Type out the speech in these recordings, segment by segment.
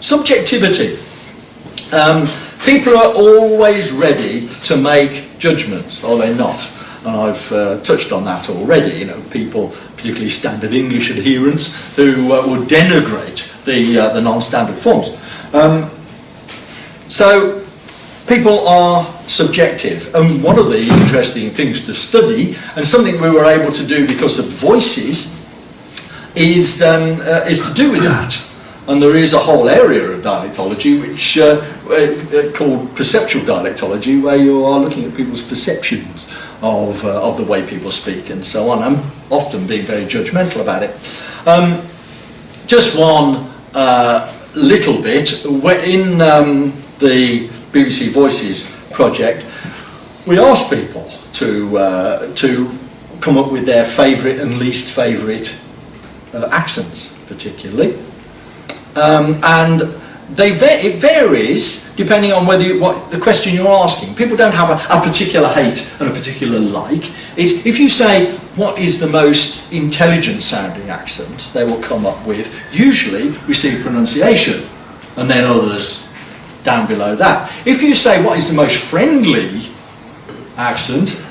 Subjectivity. People are always ready to make judgments, are they not? And I've touched on that already. You know, people, particularly standard English adherents, who would denigrate the non-standard forms. So people are subjective, and one of the interesting things to study, and something we were able to do because of voices, is to do with that. And there is a whole area of dialectology which called perceptual dialectology, where you are looking at people's perceptions of the way people speak and so on, and often being very judgmental about it. Just one little bit, in the BBC Voices project, we asked people to come up with their favourite and least favourite accents, particularly. And it varies depending on what the question you're asking. People don't have a particular hate and a particular like. If you say, what is the most intelligent sounding accent, they will come up with, usually, received pronunciation, and then others down below that. If you say, what is the most friendly accent,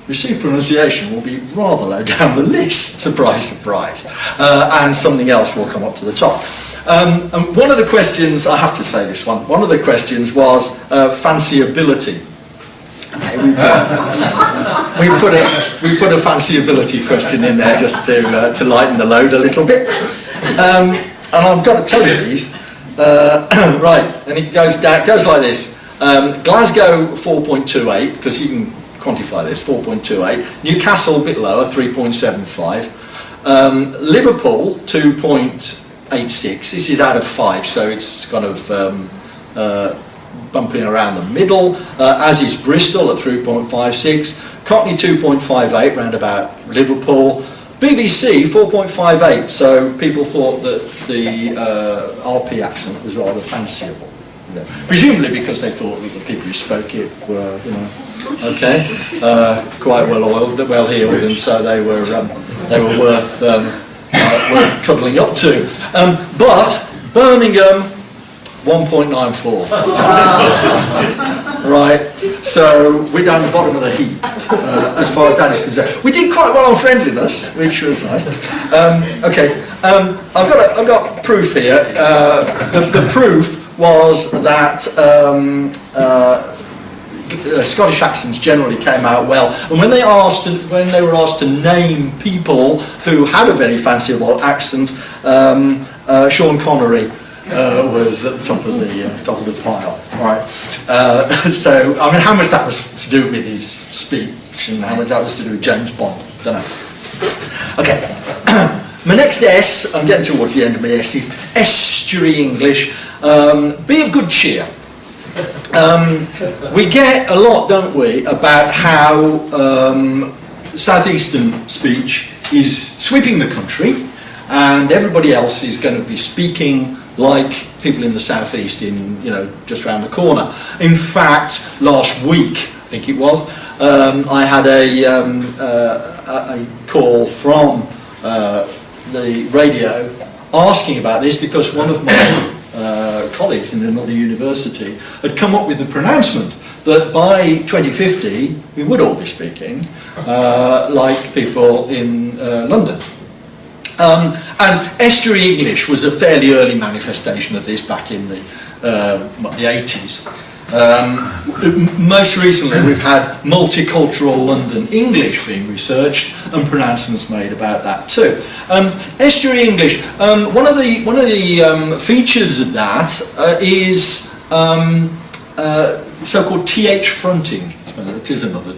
received pronunciation will be rather low down the list, surprise, surprise, and something else will come up to the top. And one of the questions, I have to say this one of the questions was fanciability. Okay, we put a fanciability question in there just to lighten the load a little bit. And I've got to tell you these. Right, and it goes like this. Glasgow 4.28, because you can quantify this, 4.28. Newcastle a bit lower, 3.75. Liverpool 2.86. This is out of 5, so it's kind of bumping around the middle, as is Bristol at 3.56. Cockney 2.58, round about Liverpool. BBC 4.58, so people thought that the RP accent was rather fanciable. You know, presumably because they thought that the people who spoke it were, you know, okay, quite well oiled, well heeled, and so they were worth cuddling up to. But Birmingham 1.94. Right, so we're down the bottom of the heap as far as that is concerned. We did quite well on friendliness, which was nice. Okay, I've got proof here. The proof was that Scottish accents generally came out well, and when they were asked to name people who had a very fanciable accent, Sean Connery was at the top of the pile. Right. So I mean, how much that was to do with his speech, and how much that was to do with James Bond, don't know. Okay. My next S, I'm getting towards the end of my S, is estuary English. Be of good cheer. We get a lot, don't we, about how southeastern speech is sweeping the country, and everybody else is going to be speaking like people in the southeast, just round the corner. In fact, last week, I think it was, I had a call from the radio asking about this, because one of my colleagues in another university had come up with the pronouncement that by 2050 we would all be speaking like people in London. And estuary English was a fairly early manifestation of this back in the 80s. Most recently we've had multicultural London English being researched and pronouncements made about that too. Estuary English, one of the features of that is so-called TH fronting. It is another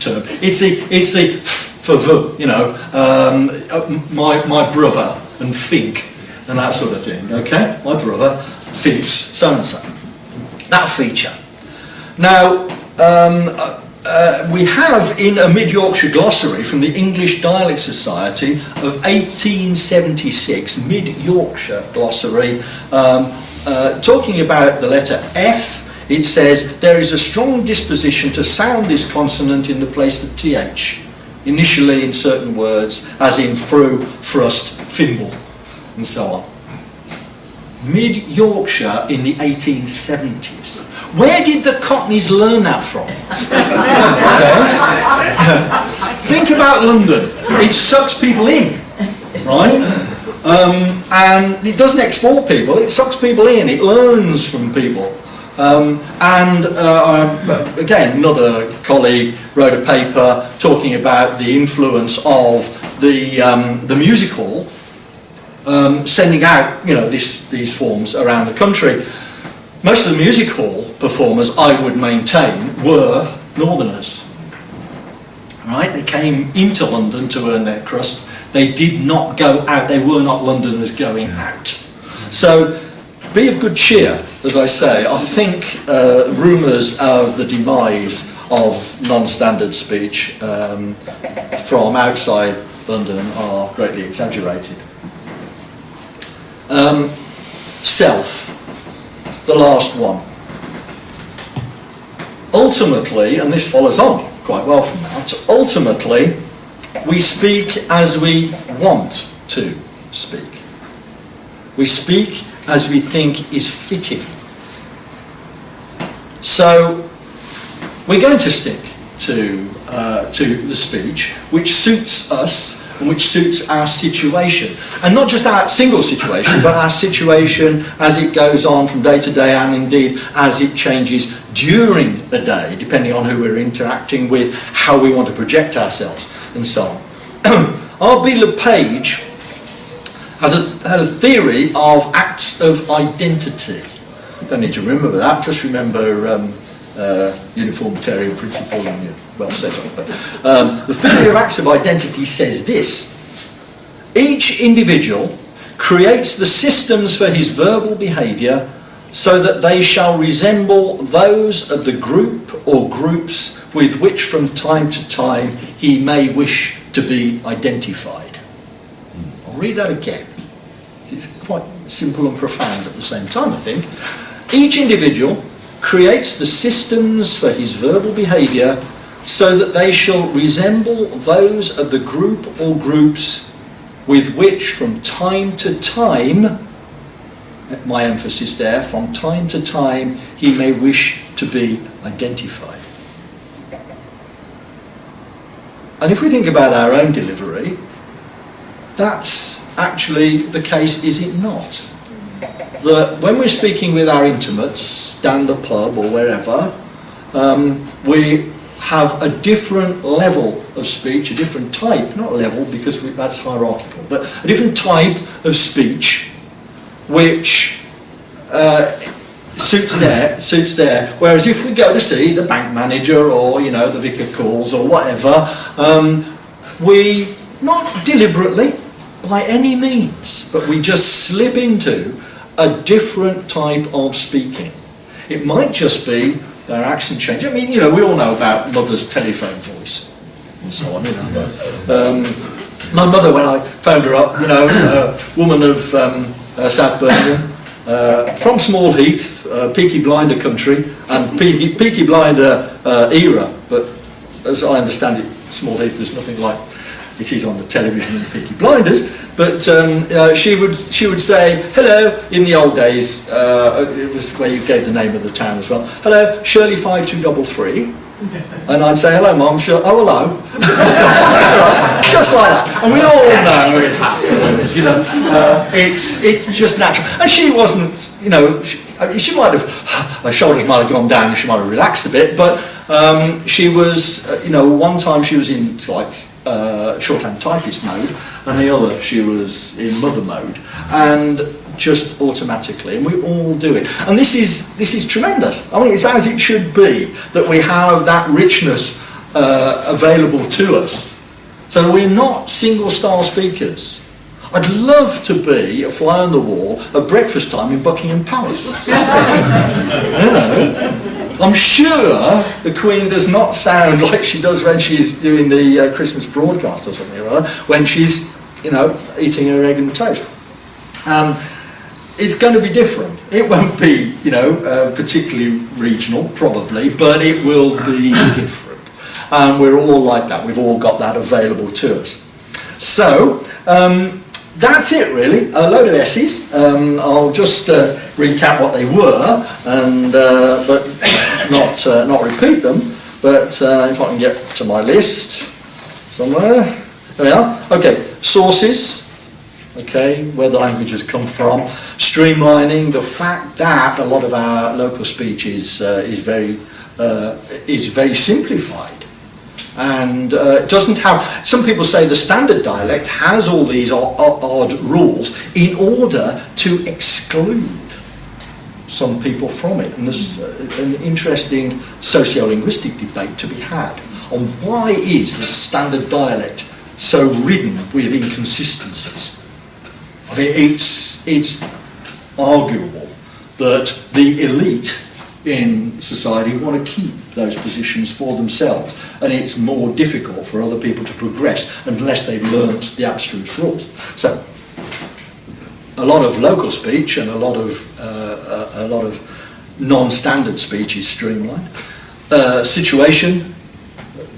term. It's the for the, my brother and think and that sort of thing. Okay, my brother thinks so and so. That feature. Now, we have in a Mid-Yorkshire glossary from the English Dialect Society of 1876, Mid-Yorkshire glossary, talking about the letter F. It says, there is a strong disposition to sound this consonant in the place of TH, initially in certain words, as in through, thrust, thimble, and so on. mid-Yorkshire in the 1870s. Where did the Cockneys learn that from? Okay. Think about London. It sucks people in, right? And it doesn't export people, it sucks people in, it learns from people. Again, another colleague wrote a paper talking about the influence of the music hall sending out, these forms around the country. Most of the music hall performers, I would maintain, were northerners. Right? They came into London to earn their crust. They did not go out. They were not Londoners going out. So be of good cheer, as I say. I think rumours of the demise of non-standard speech from outside London are greatly exaggerated. Self. The last one. Ultimately, and this follows on quite well from that, ultimately we speak as we want to speak. We speak as we think is fitting. So we're going to stick to the speech which suits us and which suits our situation, and not just our single situation, but our situation as it goes on from day to day, and indeed as it changes during the day, depending on who we're interacting with, how we want to project ourselves, and so on. R.B. LePage had a theory of acts of identity. Don't need to remember that, just remember uniformitarian principle, and you're well set on. But the theory of acts of identity says this: each individual creates the systems for his verbal behaviour so that they shall resemble those of the group or groups with which from time to time he may wish to be identified. I'll read that again. It's quite simple and profound at the same time, I think. Each individual creates the systems for his verbal behaviour so that they shall resemble those of the group or groups with which from time to time, my emphasis there, from time to time he may wish to be identified. And if we think about our own delivery, that's actually the case, is it not? That when we're speaking with our intimates down the pub or wherever, we have a different level of speech, a different type, not level because that's hierarchical, but a different type of speech which suits there. Whereas if we go to see the bank manager or the vicar calls or whatever, we, not deliberately by any means, but we just slip into a different type of speaking. It might just be their accent change. I mean, we all know about mother's telephone voice and so on. My mother, when I phoned her up, a woman of South Birmingham, from Small Heath, Peaky Blinder country, and Peaky Blinder era, but as I understand it, Small Heath was nothing like it is on the television in Peaky Blinders, but she would say, hello, in the old days, it was where you gave the name of the town as well, hello, Shirley 5233, and I'd say, hello Mum, oh hello, just like that, and we all know it happens, it's just natural, and she wasn't, she might have, her shoulders might have gone down, she might have relaxed a bit, but she was, one time she was in shorthand typist mode, and the other she was in mother mode, and just automatically, and we all do it. And this is tremendous. I mean, it's as it should be that we have that richness available to us, so that we're not single style speakers. I'd love to be a fly on the wall at breakfast time in Buckingham Palace. I'm sure the Queen does not sound like she does when she's doing the Christmas broadcast or something or other, when she's, eating her egg and toast. It's going to be different. It won't be, particularly regional, probably, but it will be different. And we're all like that. We've all got that available to us. So, that's it really, a load of S's. I'll just recap what they were, and but not repeat them. But if I can get to my list somewhere, there we are. Okay, sources. Okay, where the languages come from. Streamlining, the fact that a lot of our local speech is very simplified. And it doesn't have, some people say the standard dialect has all these odd rules in order to exclude some people from it. And there's an interesting socio-linguistic debate to be had on why is the standard dialect so ridden with inconsistencies. I mean, it's arguable that the elite in society want to keep those positions for themselves, and it's more difficult for other people to progress unless they've learnt the abstruse rules. So a lot of local speech and a lot of non-standard speech is streamlined. Situation,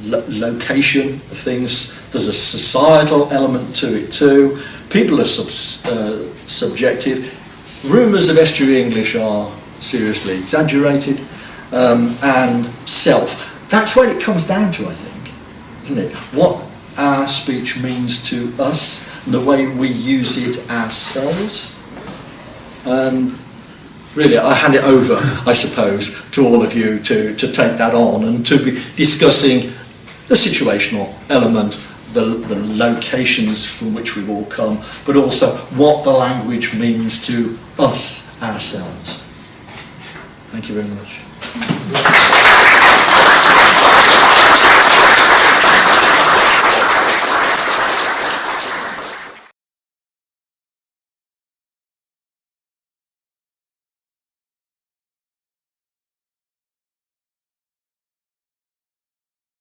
location of things, there's a societal element to it too. People are subjective. Rumours of estuary English are seriously exaggerated, and self. That's what it comes down to, I think, isn't it? What our speech means to us, and the way we use it ourselves. And really, I hand it over, I suppose, to all of you to take that on and to be discussing the situational element, the locations from which we've all come, but also what the language means to us ourselves. Thank you very much.